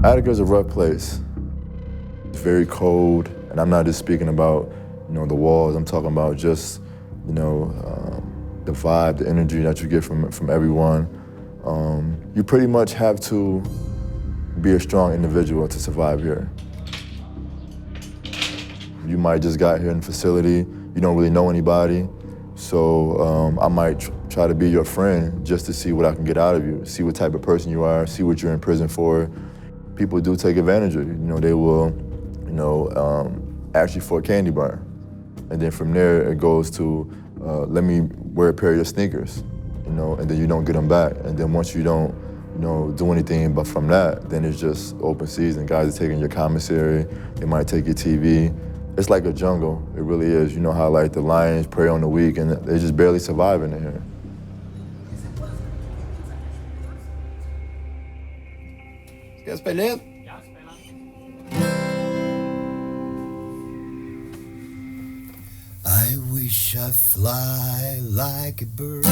Attica is a rough place. It's very cold, and I'm not just speaking about, the walls. I'm talking about just, the vibe, the energy that you get from everyone. You pretty much have to be a strong individual to survive here. You might just got here in the facility, you don't really know anybody, so I might try to be your friend just to see what I can get out of you, see what type of person you are, see what you're in prison for. People do take advantage of you. They will, ask you for a candy bar. And then from there, it goes to, let me wear a pair of your sneakers, and then you don't get them back. And then once you don't, do anything but from that, then it's just open season. Guys are taking your commissary, they might take your TV. It's like a jungle, it really is. You know how like the lions prey on the weak and they're just barely surviving in here. Skal jeg spille inn? I wish I fly like a bird.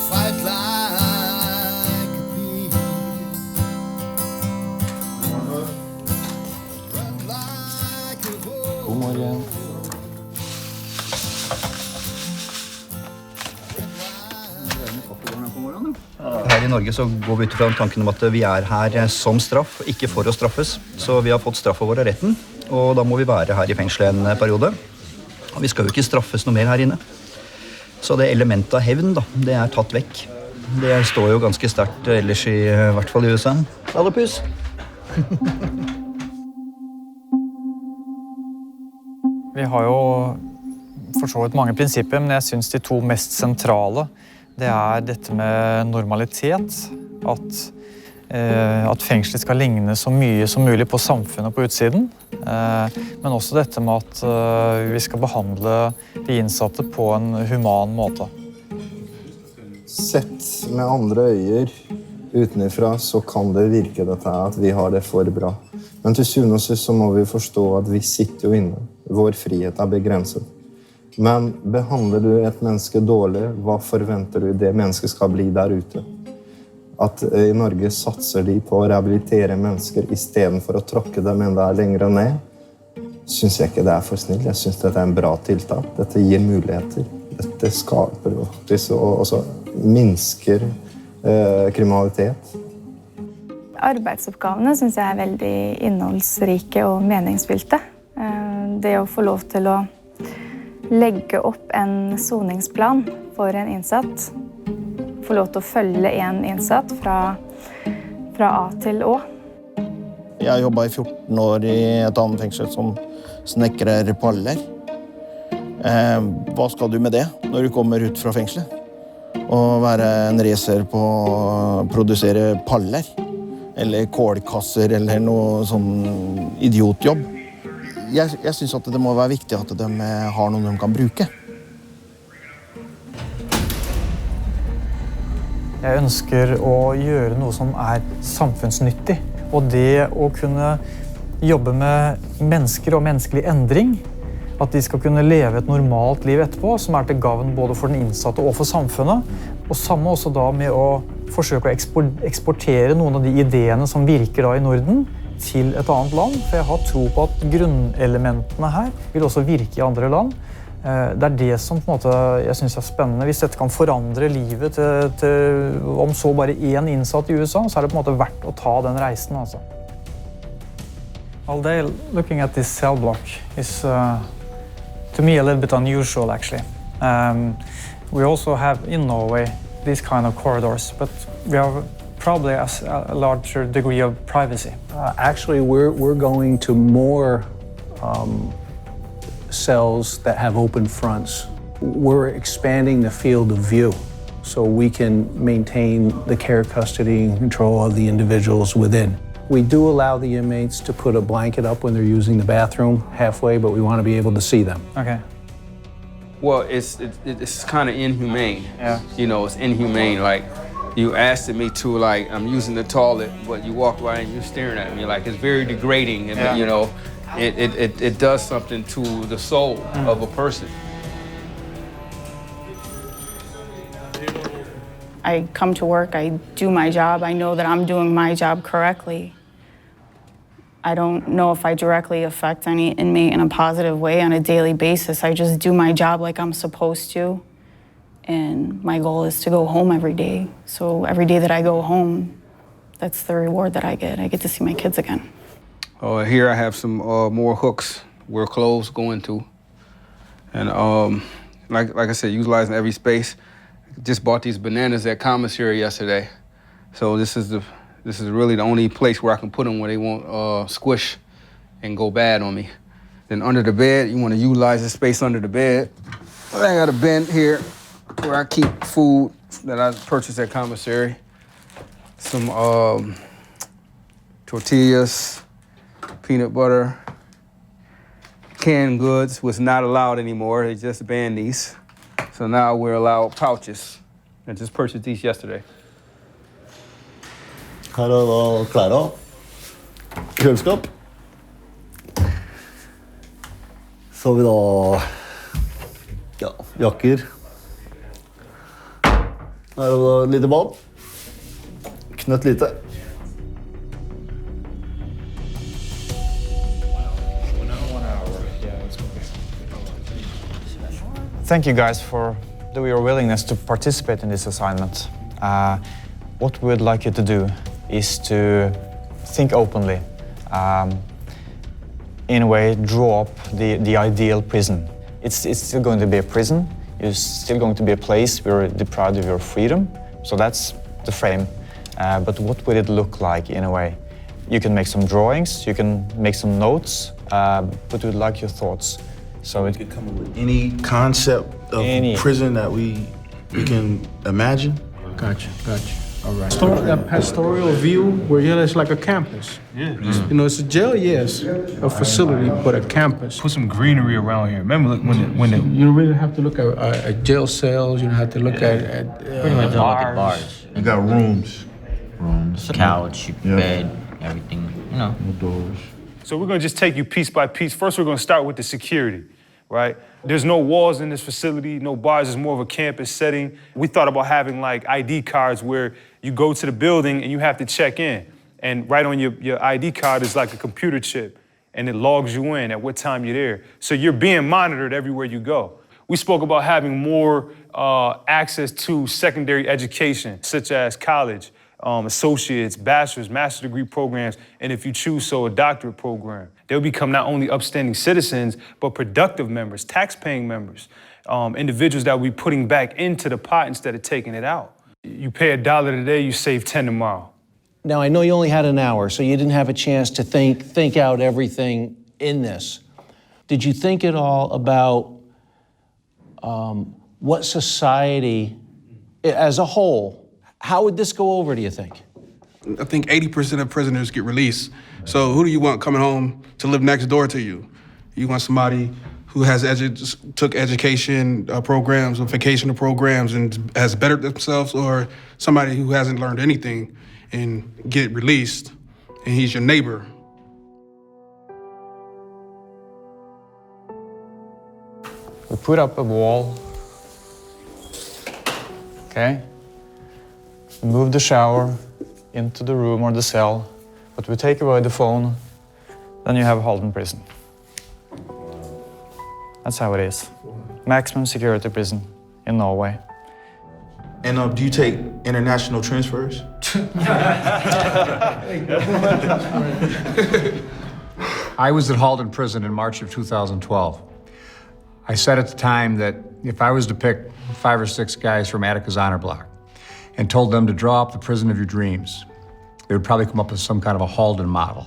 Fight like a bee. Run like a bull. God morgen. Her i Norge så går vi ut fra tanken om at vi er her som straff, ikke for å straffes. Så vi har fått straffa vår av retten, og da må vi være her i fengselet en periode. Og vi skal jo ikke straffes noe mer her inne. Så det elementet av hevn, da, det er tatt vekk. Det står jo ganske sterkt ellers i hvert fall i USA. Alle puss! Vi har jo for så vidt mange prinsipper, men jeg synes de to mest sentrale det er dette med normalitet, at fengselet skal ligne så mye som mulig på samfunnet på utsiden, men også dette med at vi skal behandle de innsatte på en human måte. Sett med andre øyer utenifra så kan det virke dette at vi har det for bra. Men til syvende og sist så må vi forstå at vi sitter jo inne. Vår frihet er begrenset. Men behandler du et menneske dårlig, hva forventer du det mennesket skal bli der ute? At i Norge satser de på å rehabilitere mennesker i stedet for å tråkke dem enda lenger ned, synes jeg ikke det er for snill. Jeg synes dette er en bra tiltak. Dette gir muligheter. Dette skaper og også minsker kriminalitet. Arbeidsoppgavene synes jeg er veldig innholdsrike og meningsfylte. Det å få lov til å legge opp en soningsplan for en innsatt. Få lov til å følge en innsatt fra A til Å. Jeg har jobbet i 14 år i et annet fengsel som snekrer paller. Hva skal du med det når du kommer ut fra fengselet? Å være en racer på å produsere paller, eller kålkasser, eller noe sånn idiotjobb. Jeg synes at det må være viktig at de har noen de kan bruke. Jeg ønsker å gjøre noe som er samfunnsnyttig, og det å kunne jobbe med mennesker og menneskelig endring, at de skal kunne leve et normalt liv etterpå, som er til gavn både for den innsatte og for samfunnet, og samme også da med å forsøke å eksportere noen av de ideene som virker da i Norden, til et annet land, for jeg har tro på at grunnelementene her vil også virke i andre land. Det er det som på en måte, jeg synes er spennende. Hvis dette kan forandre livet til om så bare én innsatt i USA, så er det på en måte verdt å ta den reisen. Altså. All day looking at this cell block is to me a little bit unusual actually. We also have in Norway these kind of corridors, but we have probably a larger degree of privacy. Actually, we're going to more cells that have open fronts. We're expanding the field of view so we can maintain the care, custody, and control of the individuals within. We do allow the inmates to put a blanket up when they're using the bathroom halfway, but we want to be able to see them. Okay. Well, it's kind of inhumane. Yeah. It's inhumane. Like, you asked me to, like, I'm using the toilet, but you walk by and you're staring at me. Like, it's very degrading. And, it does something to the soul of a person. I come to work, I do my job, I know that I'm doing my job correctly. I don't know if I directly affect any inmate in a positive way on a daily basis. I just do my job like I'm supposed to. And my goal is to go home every day. So every day that I go home, that's the reward that I get. I get to see my kids again. Here I have some more hooks where clothes go into. And like I said, utilizing every space. Just bought these bananas at commissary yesterday. So this is really the only place where I can put them where they won't squish and go bad on me. Then under the bed, you want to utilize the space under the bed. I got a bin here where I keep food that I purchased at commissary. Some tortillas, peanut butter, canned goods was not allowed anymore. They just banned these. So now we're allowed pouches. I just purchased these yesterday. Her er da klærne. Kjøleskap. Så har vi da jakker. Her er det et lite bad. Knøtt lite. Thank you guys for your willingness to participate in this assignment. What we would like you to do is to think openly. In a way, draw up the ideal prison. It's still going to be a prison. It's still going to be a place where you're deprived of your freedom. So that's the frame. But what would it look like in a way? You can make some drawings, you can make some notes, but we'd like your thoughts. So it could come up with any concept of prison that we can imagine. Gotcha. All right. A pastoral view where it's like a campus. Yeah. You know, it's a jail, yes, a facility, but a campus. Put some greenery around here. Remember when you don't really have to look at jail cells. You don't have to look at bars. You got rooms. Couch, bed, everything. You know. No doors. So we're gonna just take you piece by piece. First, we're gonna start with the security, right? There's no walls in this facility, no bars. It's more of a campus setting. We thought about having like ID cards where you go to the building and you have to check in. And right on your ID card is like a computer chip and it logs you in at what time you're there. So you're being monitored everywhere you go. We spoke about having more access to secondary education, such as college, associates, bachelor's, master's degree programs, and if you choose so, a doctorate program. They'll become not only upstanding citizens, but productive members, tax-paying members, individuals that we're putting back into the pot instead of taking it out. You pay $1 today, you save 10 tomorrow. Now, I know you only had an hour, so you didn't have a chance to think out everything in this. Did you think at all about what society, as a whole, how would this go over, do you think? I think 80% of prisoners get released. So who do you want coming home to live next door to you? You want somebody who has took education programs or vocational programs and has bettered themselves, or somebody who hasn't learned anything and get released and he's your neighbor? We put up a wall, okay? Move the shower into the room or the cell, but we take away the phone, then you have Halden Prison. That's how it is. Maximum security prison in Norway. And do you take international transfers? I was at Halden Prison in March of 2012. I said at the time that if I was to pick 5 or 6 guys from Attica's honor block and told them to draw up the prison of your dreams, they would probably come up with some kind of a Halden model.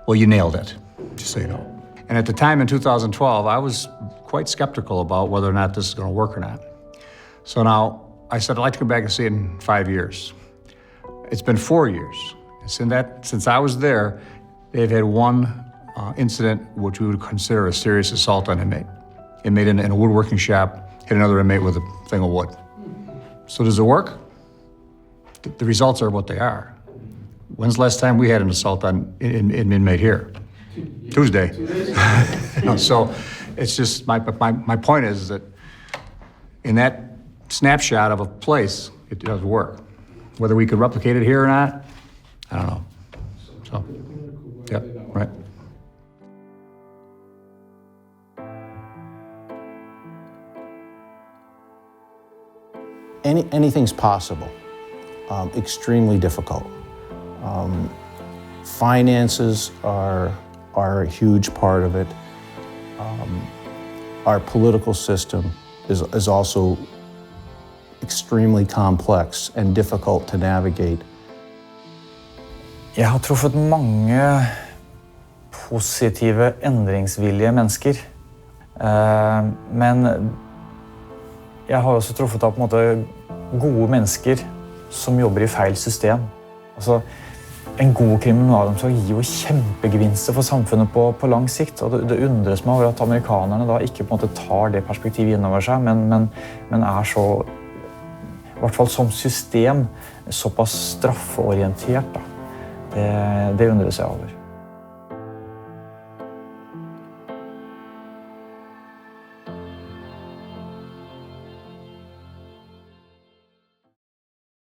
Well, you nailed it, just so you know. And at the time in 2012, I was quite skeptical about whether or not this is going to work or not. So now I said, I'd like to come back and see it in 5 years. It's been 4 years. Since I was there, they've had one incident which we would consider a serious assault on an inmate. Inmate in a woodworking shop hit another inmate with a thing of wood. So does it work? The results are what they are. When's the last time we had an assault on an inmate here? Tuesday. No, so it's just, my point is that in that snapshot of a place, it does work. Whether we could replicate it here or not, I don't know. So, yep, right. Anything's possible. Extremely difficult. Finances are a huge part of it. Our political system is also extremely complex and difficult to navigate. Jeg har truffet mange positive, endringsvillige mennesker. Men jeg har også truffet av på en måte gode mennesker som jobber i feil system. Altså, en god kriminalomsorg gir jo kjempegevinster for samfunnet på lang sikt. Og det undres meg over at amerikanerne da ikke på en måte tar det perspektivet innover seg, men så, i hvert fall som system, såpass straffeorientert. Da. Det undres jeg over.